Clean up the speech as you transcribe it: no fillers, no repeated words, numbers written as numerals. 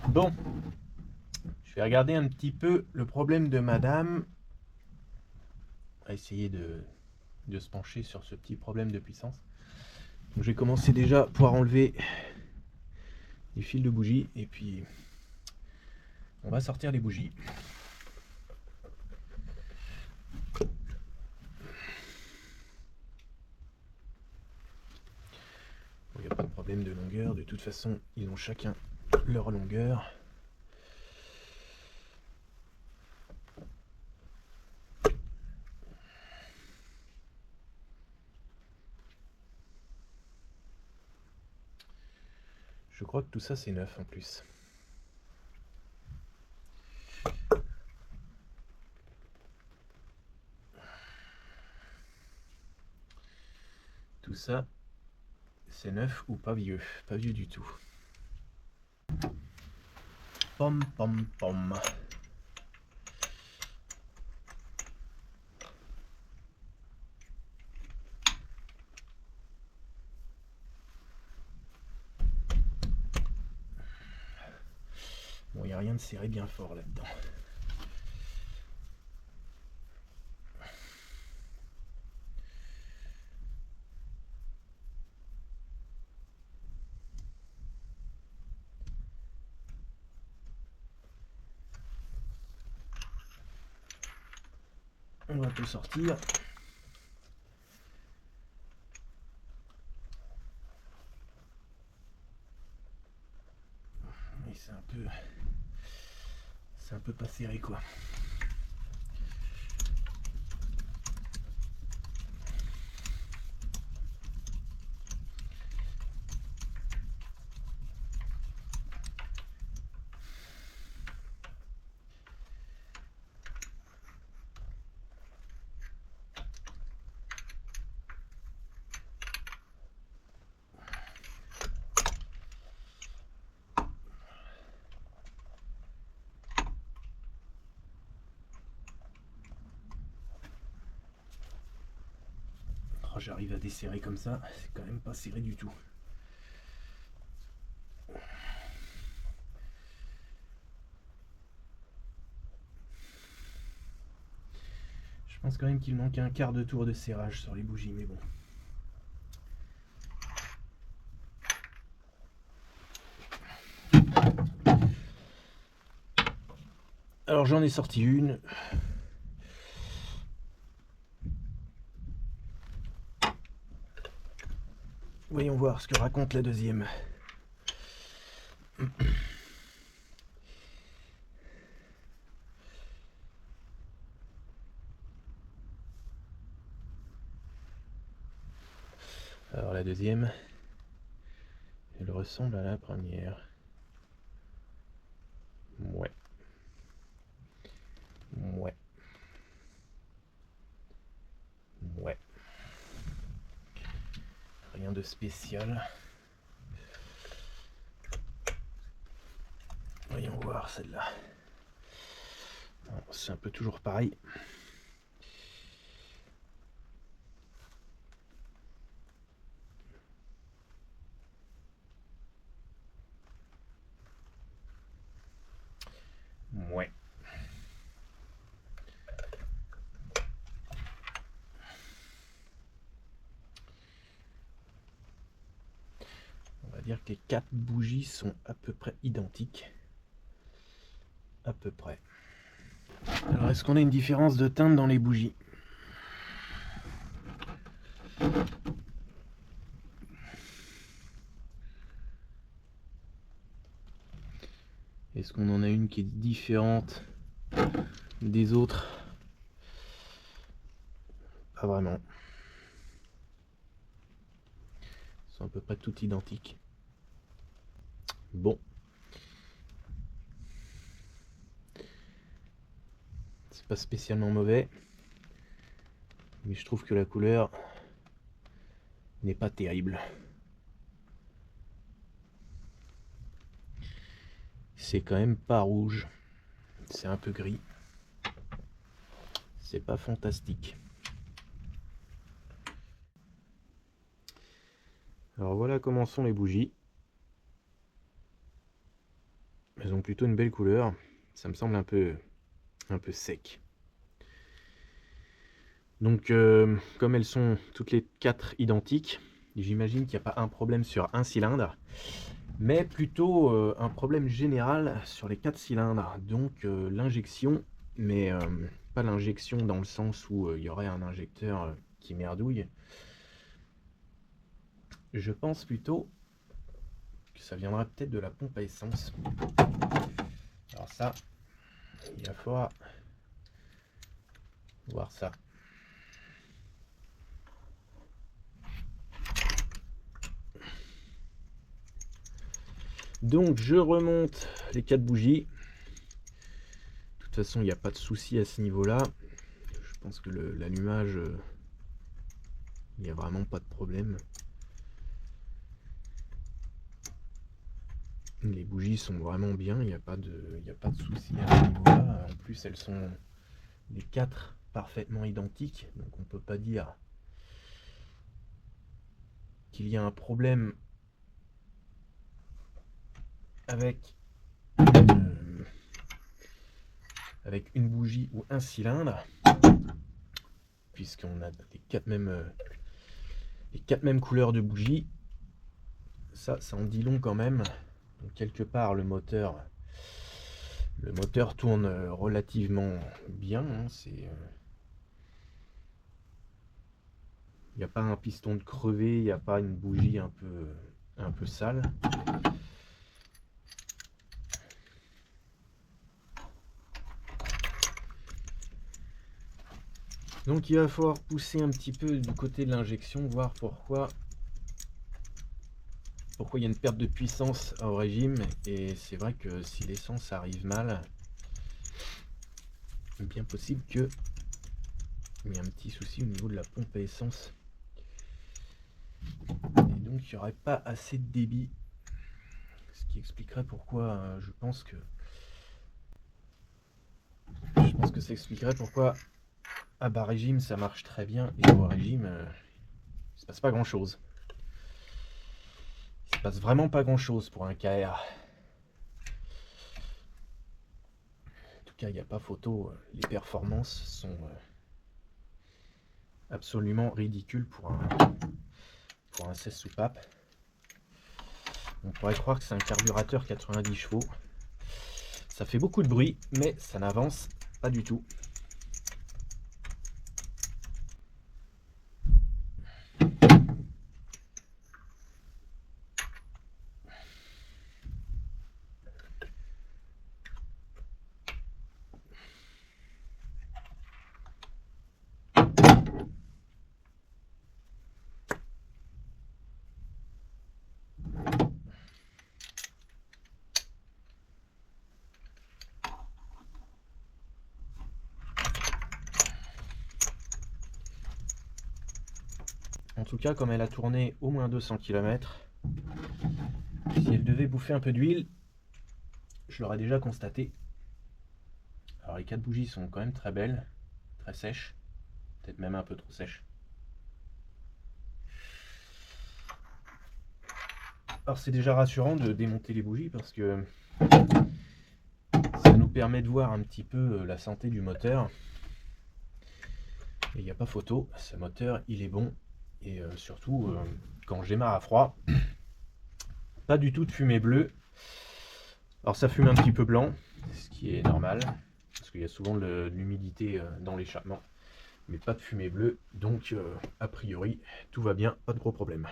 Bon, je vais regarder un petit peu le problème de madame. On va essayer de se pencher sur ce petit problème de puissance. Donc, je vais commencer déjà à pouvoir enlever les fils de bougie et puis on va sortir les bougies. Il n'y a pas de problème de longueur, de toute façon ils ont chacun leur longueur. Je crois que tout ça c'est neuf en plus. Tout ça c'est neuf ou pas vieux du tout. Pom pom pom. Bon, il n'y a rien de serré bien fort là-dedans. On va tout sortir. Et c'est un peu pas serré quoi. Oh, j'arrive à desserrer comme ça, c'est quand même pas serré du tout. Je pense quand même qu'il manque un quart de tour de serrage sur les bougies, mais bon. Alors j'en ai sorti une. Voyons voir ce que raconte la deuxième. Alors la deuxième, elle ressemble à la première. Ouais. Ouais. Ouais. Rien de spécial. Voyons voir celle-là. C'est un peu toujours pareil. Ouais. On va dire que les 4 bougies sont à peu près identiques. À peu près. Alors est-ce qu'on a une différence de teinte dans les bougies? Est-ce qu'on en a une qui est différente des autres? Pas vraiment. Elles sont à peu près toutes identiques. Bon. C'est pas spécialement mauvais. Mais je trouve que la couleur n'est pas terrible. C'est quand même pas rouge. C'est un peu gris. C'est pas fantastique. Alors voilà comment sont les bougies. elles ont plutôt une belle couleur. Ça me semble un peu sec. Donc comme elles sont toutes les 4 identiques, j'imagine qu'il n'y a pas un problème sur un cylindre, mais plutôt un problème général sur les 4 cylindres. Donc l'injection, mais pas l'injection dans le sens où il y aurait un injecteur qui merdouille. Je pense plutôt que ça viendra peut-être de la pompe à essence. Alors ça, il va falloir voir ça. Donc je remonte les 4 bougies. De toute façon, il n'y a pas de souci à ce niveau-là. Je pense que l'allumage, il n'y a vraiment pas de problème. Les bougies sont vraiment bien, il n'y a pas de souci à ce niveau-là. En plus, elles sont les 4 parfaitement identiques, donc on ne peut pas dire qu'il y a un problème avec une bougie ou un cylindre, puisqu'on a les 4 mêmes couleurs de bougies. Ça en dit long quand même. Donc, quelque part, le moteur tourne relativement bien. Hein. Il n'y a pas un piston de crevé, il n'y a pas une bougie un peu sale. Donc il va falloir pousser un petit peu du côté de l'injection, voir pourquoi il y a une perte de puissance au régime. Et c'est vrai que si l'essence arrive mal, il est bien possible qu'il y ait un petit souci au niveau de la pompe à essence. Et donc il n'y aurait pas assez de débit. Ce qui expliquerait pourquoi je pense que ça expliquerait pourquoi à bas régime ça marche très bien et au régime il se passe pas grand chose. Il se passe vraiment pas grand chose pour un KR. En tout cas, il n'y a pas photo. Les performances sont absolument ridicules pour un 16 soupape. On pourrait croire que c'est un carburateur 90 chevaux. Ça fait beaucoup de bruit, mais ça n'avance pas du tout. En tout cas, comme elle a tourné au moins 200 km, si elle devait bouffer un peu d'huile, je l'aurais déjà constaté. Alors les 4 bougies sont quand même très belles, très sèches, peut-être même un peu trop sèches. Alors c'est déjà rassurant de démonter les bougies parce que ça nous permet de voir un petit peu la santé du moteur. Et il n'y a pas photo, ce moteur il est bon. Et surtout quand je démarre à froid, pas du tout de fumée bleue. Alors ça fume un petit peu blanc, ce qui est normal, parce qu'il y a souvent de l'humidité dans l'échappement, mais pas de fumée bleue, donc a priori tout va bien, pas de gros problème.